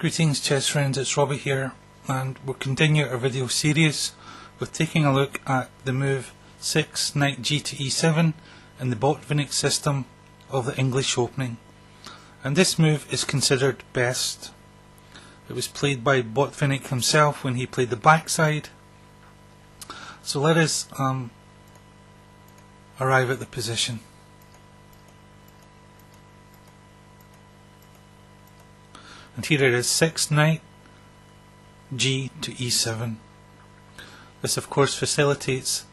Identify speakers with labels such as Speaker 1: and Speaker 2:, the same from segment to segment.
Speaker 1: Greetings chess friends, it's Robbie here, and we'll continue our video series with taking a look at the move 6 knight g to e7 in the Botvinnik system of the English opening. And this move is considered best. It was played by Botvinnik himself when he played the backside. So let us arrive at the position. And here it is, 6 knight g to e7. This of course facilitates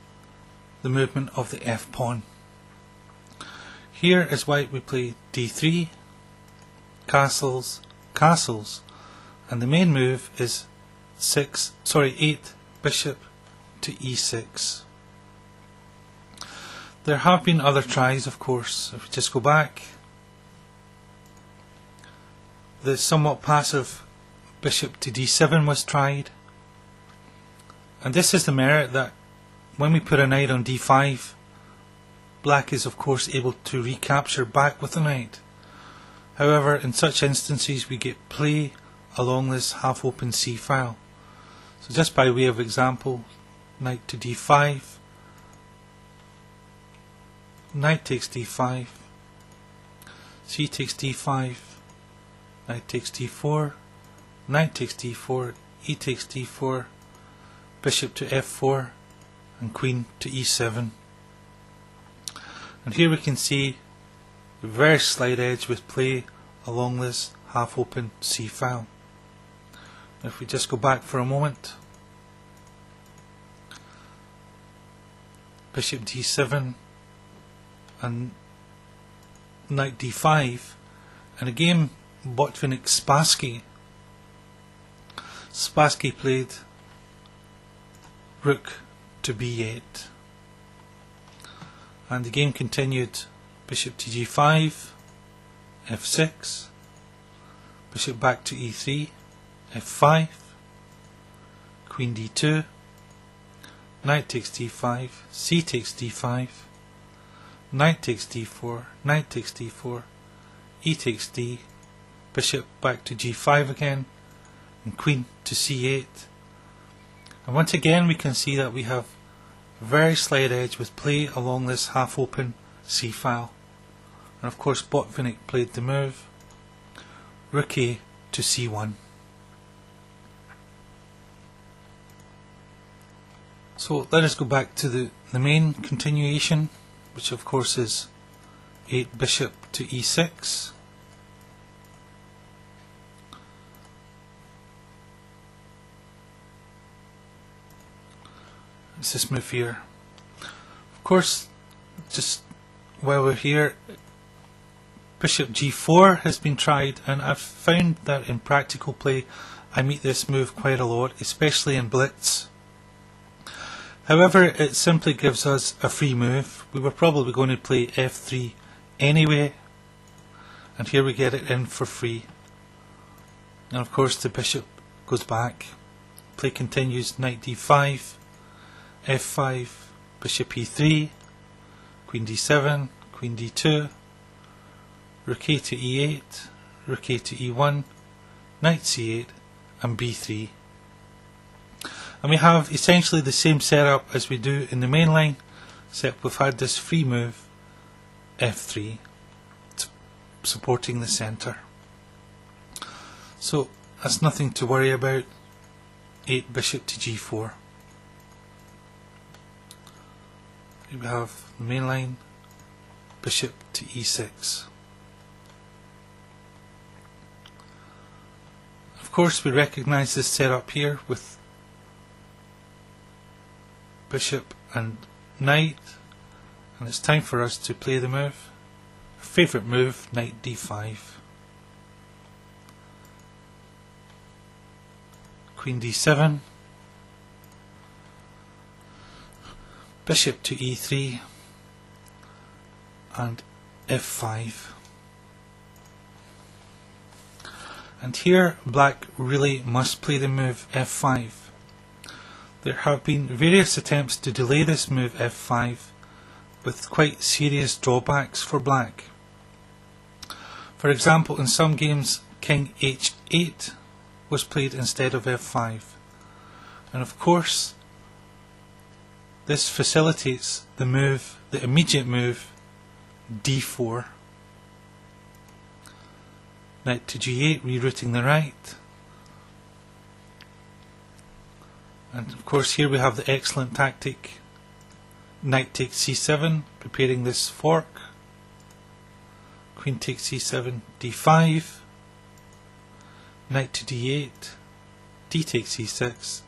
Speaker 1: the movement of the f pawn. Here as white we play d3, castles, castles, and the main move is 8 bishop to e6. There have been other tries, of course. If we just go back, the somewhat passive bishop to d7 was tried, and this is the merit that when we put a knight on d5, black is of course able to recapture back with the knight. However, in such instances we get play along this half open c file. So just by way of example, knight to d5, knight takes d5, c takes d5, knight takes d4, knight takes d4, e takes d4, bishop to f4, and queen to e7. And here we can see the very slight edge with play along this half open c file. If we just go back for a moment, bishop d7 and knight d5, and again Botvinnik Spassky played rook to b8, and the game continued bishop to g5, f6, bishop back to e3, f5, queen d2, knight takes d5, c takes d5, knight takes d4, knight takes d4, e takes d, bishop back to g5 again, and queen to c8. And once again we can see that we have a very slight edge with play along this half open c file. And of course Botvinnik played the move rook a to c1. So let us go back to the main continuation, which of course is 8 bishop to e6. It's this move here. Of course, just while we're here, bishop g4 has been tried, and I've found that in practical play I meet this move quite a lot, especially in blitz. However, it simply gives us a free move. We were probably going to play f3 anyway, and here we get it in for free. And of course the bishop goes back. Play continues, knight d5, f5, bishop e3, queen d7, queen d2, rook a to e8, rook a to e1, knight c8, and b3. And we have essentially the same setup as we do in the main line, except we've had this free move f3 supporting the centre. So that's nothing to worry about. 8 bishop to g4. Here we have the main line, bishop to e6. Of course we recognise this setup here with bishop and knight, and it's time for us to play the move. Our favourite move, knight d5. Queen d7, bishop to e3, and f5. And here black really must play the move f5. There have been various attempts to delay this move f5 with quite serious drawbacks for black. For example, in some games king h8 was played instead of f5. And of course, this facilitates the move, the immediate move, d4. Knight to g8, rerouting the right. And of course here we have the excellent tactic, knight takes c7, preparing this fork. Queen takes c7, d5, knight to d8, d takes c6,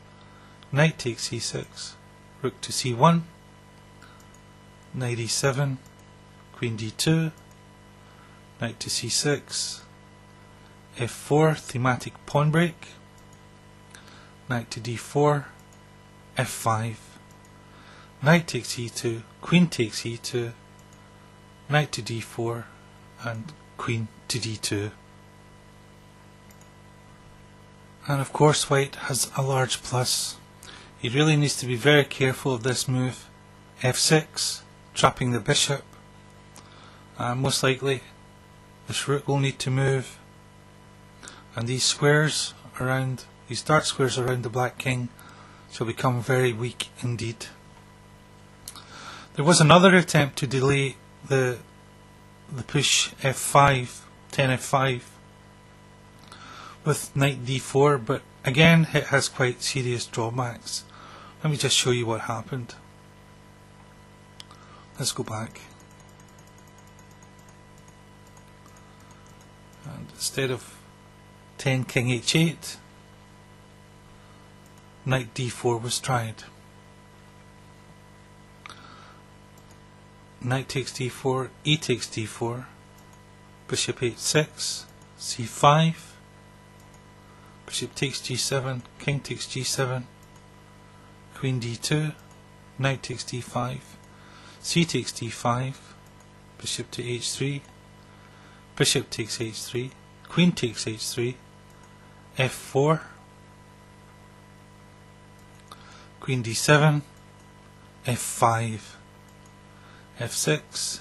Speaker 1: knight takes c6, rook to c1, knight e7, queen d2, knight to c6, f4, thematic pawn break, knight to d4, f5, knight takes e2, queen takes e2, knight to d4, and queen to d2. And of course white has a large plus. He really needs to be very careful of this move, f6, trapping the bishop. Most likely this rook will need to move, and these squares around, these dark squares around the black king shall become very weak indeed. There was another attempt to delay the push f5, 10f5 with knight d4, but again it has quite serious drawbacks. Let me just show you what happened. Let's go back. And instead of 10 king h8, knight d4 was tried. Knight takes d4, e takes d4, bishop h6, c5, bishop takes g7, king takes g7, queen d2, knight takes d5, c takes d5, bishop to h3, bishop takes h3, queen takes h3, f4, queen d7, f5, f6,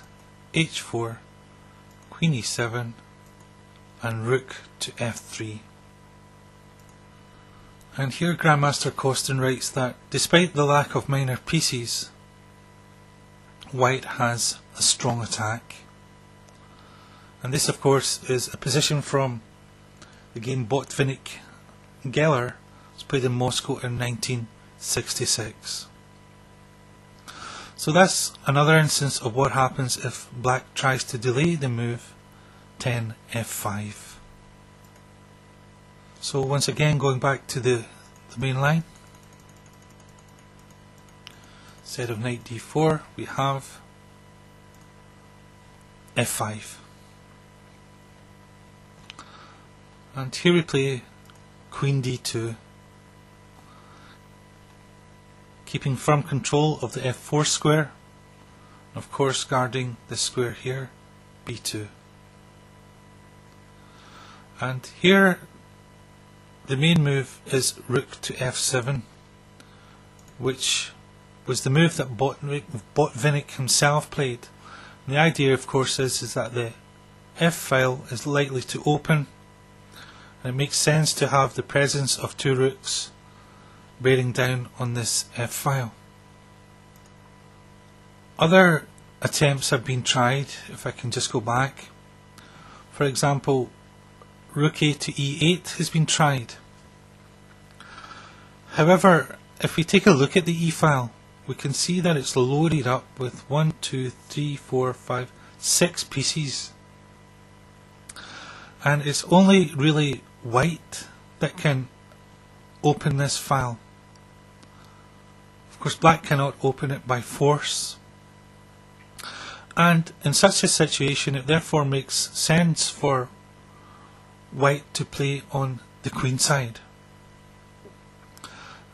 Speaker 1: h4, queen e7, and rook to f3. And here Grandmaster Costin writes that despite the lack of minor pieces, white has a strong attack. And this of course is a position from the game Botvinnik Geller. It was played in Moscow in 1966. So that's another instance of what happens if black tries to delay the move 10f5. So once again, going back to the main line, instead of knight d4 we have f5. And here we play queen d2, keeping firm control of the f4 square, and of course guarding this square here, b2. And here the main move is rook to f7, which was the move that Botvinnik himself played. And the idea of course is that the f file is likely to open, and it makes sense to have the presence of two rooks bearing down on this f file. Other attempts have been tried, if I can just go back. For example, rook a to e8 has been tried. However, if we take a look at the e file, we can see that it's loaded up with 1, 2, 3, 4, 5, 6 pieces. And it's only really white that can open this file. Of course, black cannot open it by force. And in such a situation, it therefore makes sense for white to play on the queen side.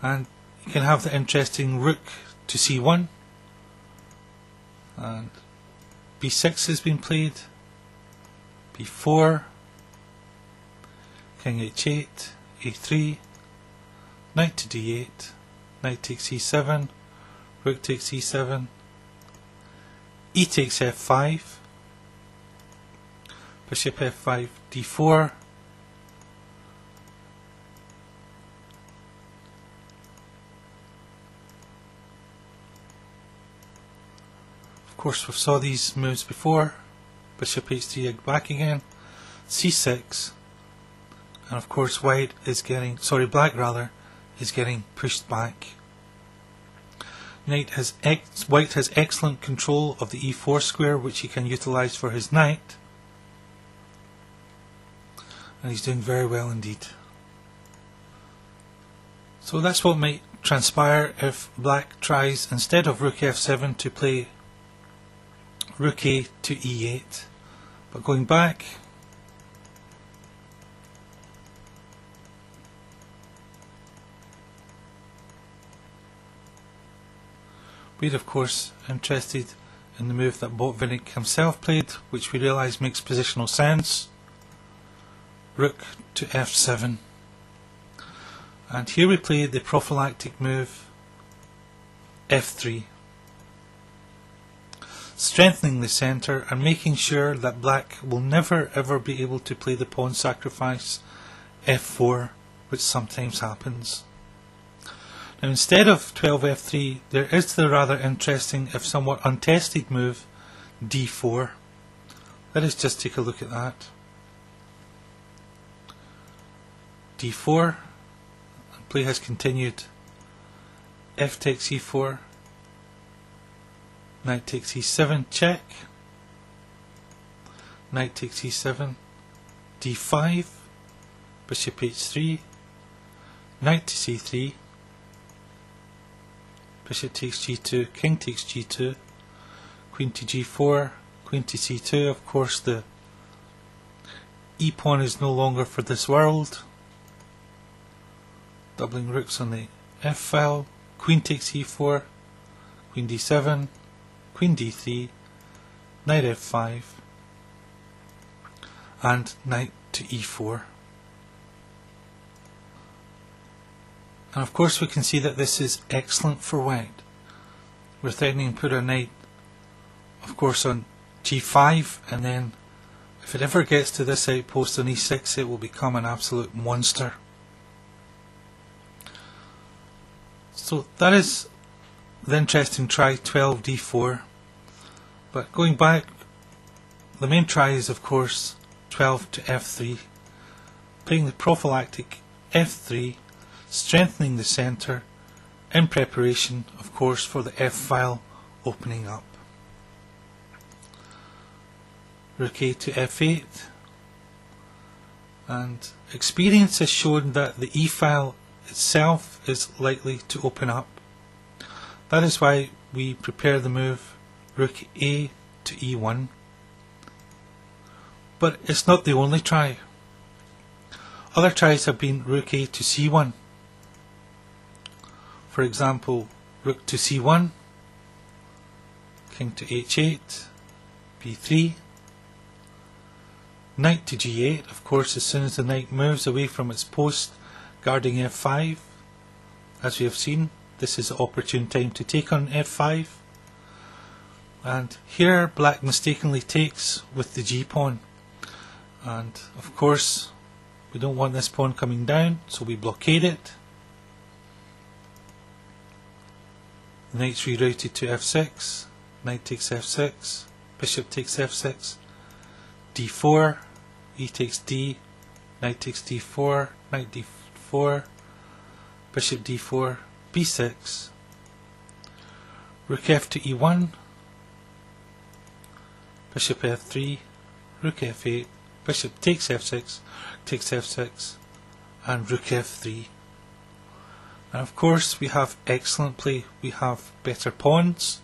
Speaker 1: And you can have the interesting rook to c1, and b6 has been played, b4, king h8, a3, knight to d8, knight takes e7, rook takes e7, e takes f5, bishop f5, d4, course, we've saw these moves before. Bishop h3 back again, c6, and of course black rather is getting pushed back. White has excellent control of the e4 square, which he can utilise for his knight, and he's doing very well indeed. So that's what might transpire if black tries, instead of rook f7, to play rook a to e8. But going back, we're of course interested in the move that Botvinnik himself played, which we realise makes positional sense. Rook to f7. And here we play the prophylactic move f3, strengthening the centre and making sure that black will never ever be able to play the pawn sacrifice f4, which sometimes happens. Now instead of 12 f3, there is the rather interesting, if somewhat untested move d4. Let us just take a look at that. d4, play has continued. F takes e4, knight takes e7, check, knight takes e7, d5, bishop h3, knight to c3, bishop takes g2, king takes g2, queen to g4, queen to c2. Of course the e pawn is no longer for this world. Doubling rooks on the f file, queen takes e4, queen d7, queen d3, knight f5, and knight to e4. And of course we can see that this is excellent for white. We're threatening to put a knight, of course, on g5, and then if it ever gets to this outpost on e6, it will become an absolute monster. So that is the interesting try, 12 d4. But going back, the main try is of course 12 to f3, playing the prophylactic f3, strengthening the centre in preparation of course for the f file opening up. Rook a to f8, and experience has shown that the e file itself is likely to open up. That is why we prepare the move rook a to e1. But it's not the only try. Other tries have been rook a to c1. For example, rook to c1, king to h8, b3, knight to g8. Of course, as soon as the knight moves away from its post guarding f5, as we have seen, this is the opportune time to take on f5. And here black mistakenly takes with the g pawn, and of course we don't want this pawn coming down, so we blockade it. The knight's rerouted to f6, knight takes f6, bishop takes f6, d4, e takes d, knight takes d4, knight d4, bishop d4, b6, rook f to e1, bishop f3, rook f8, bishop takes f6, and rook f3. And of course we have excellent play. We have better pawns,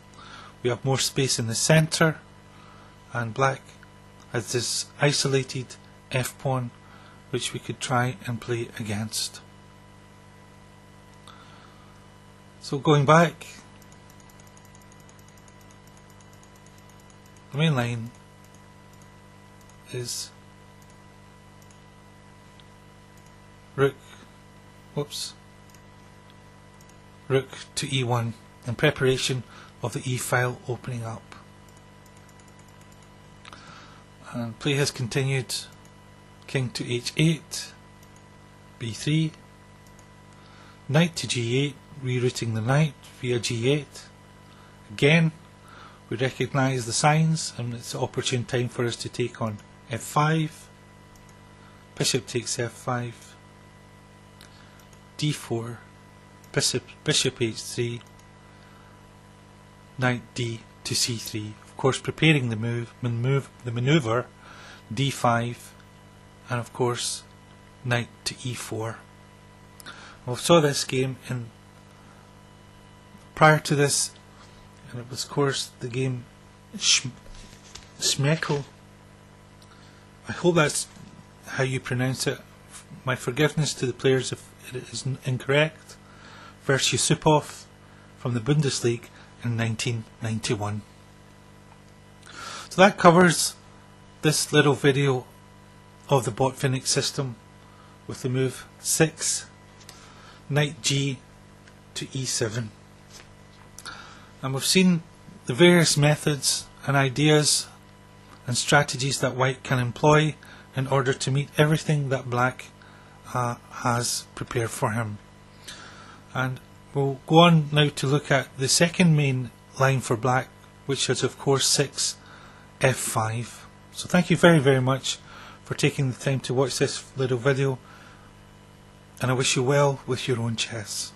Speaker 1: we have more space in the centre, and black has this isolated f pawn which we could try and play against. So going back, the main line is rook to e1 in preparation of the e file opening up. And play has continued. King to h8, b3, knight to g8, rerouting the knight via g8. Again, We recognise the signs, and it's an opportune time for us to take on f5. Bishop takes f5. d4. Bishop h3. Knight d to c3. Of course, preparing the maneuver d5, and of course knight to e4. We saw this game prior to this, and it was of course the game Schmeckel. I hope that's how you pronounce it. My forgiveness to the players if it is incorrect. Versus Yusupov from the Bundesliga in 1991. So that covers this little video of the Botvinnik system with the move 6, knight g to e7. And we've seen the various methods and ideas and strategies that white can employ in order to meet everything that black has prepared for him. And we'll go on now to look at the second main line for black, which is of course 6 f5. So thank you very, very much for taking the time to watch this little video, and I wish you well with your own chess.